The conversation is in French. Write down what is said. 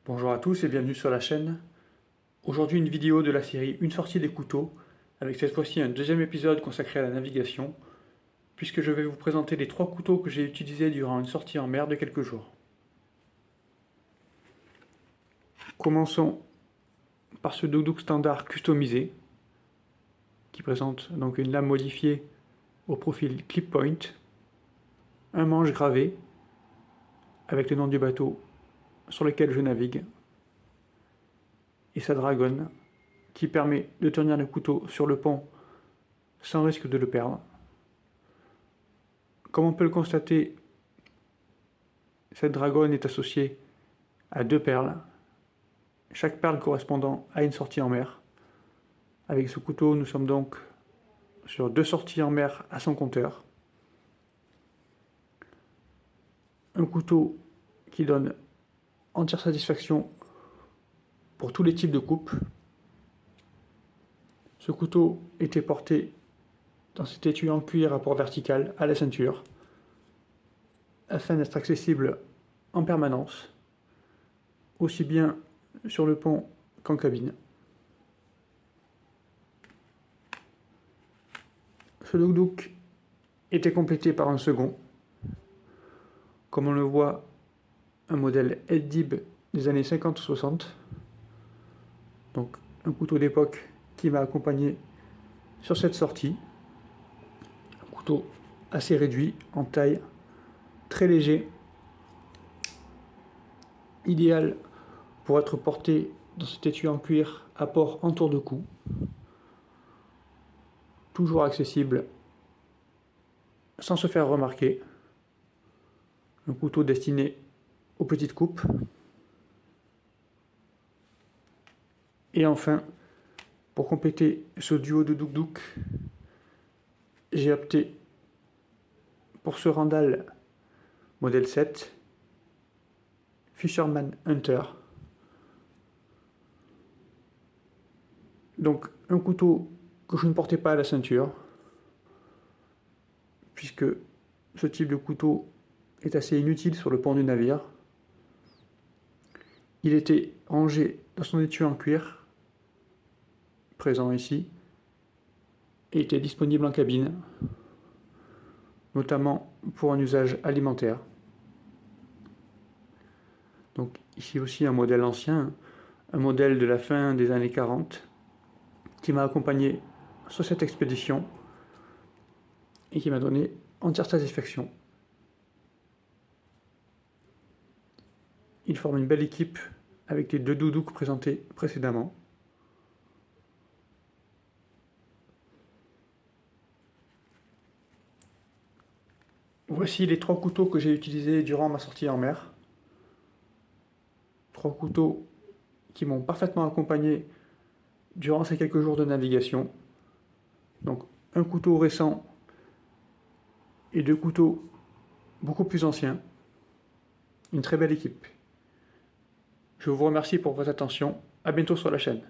Bonjour à tous et bienvenue sur la chaîne. Aujourd'hui une vidéo de la série Une sortie des couteaux, avec cette fois-ci un deuxième épisode consacré à la navigation, puisque je vais vous présenter les 3 couteaux que j'ai utilisés durant une sortie en mer de quelques jours. Commençons par ce doudouk standard customisé, qui présente donc une lame modifiée au profil clip point, un manche gravé avec le nom du bateau sur lequel je navigue, et sa dragonne qui permet de tenir le couteau sur le pont sans risque de le perdre. Comme on peut le constater, cette dragonne est associée à 2 perles, chaque perle correspondant à une sortie en mer. Avec ce couteau, nous sommes donc sur 2 sorties en mer à son compteur. Un couteau qui donne entière satisfaction pour tous les types de coupes. Ce couteau était porté dans cet étui en cuir à port vertical à la ceinture, afin d'être accessible en permanence, aussi bien sur le pont qu'en cabine. Ce doudouk était complété par un second, comme on le voit, un modèle Eddib des années 50-60, donc un couteau d'époque qui m'a accompagné sur cette sortie. Un couteau assez réduit en taille, très léger, idéal pour être porté dans cet étui en cuir à port en tour de cou, toujours accessible sans se faire remarquer. Un couteau destiné aux petites coupes. Et enfin, pour compléter ce duo de doudouk, j'ai opté pour ce randal modèle 7 Fisherman Hunter. Donc un couteau que je ne portais pas à la ceinture, puisque ce type de couteau est assez inutile sur le pont du navire. Il était rangé dans son étui en cuir, présent ici, et était disponible en cabine, notamment pour un usage alimentaire. Donc ici aussi un modèle ancien, un modèle de la fin des années 40, qui m'a accompagné sur cette expédition et qui m'a donné entière satisfaction. Il forme une belle équipe avec les 2 doudouks présentés précédemment. Voici les 3 couteaux que j'ai utilisés durant ma sortie en mer. 3 couteaux qui m'ont parfaitement accompagné durant ces quelques jours de navigation. Donc un couteau récent et 2 couteaux beaucoup plus anciens. Une très belle équipe. Je vous remercie pour votre attention. À bientôt sur la chaîne.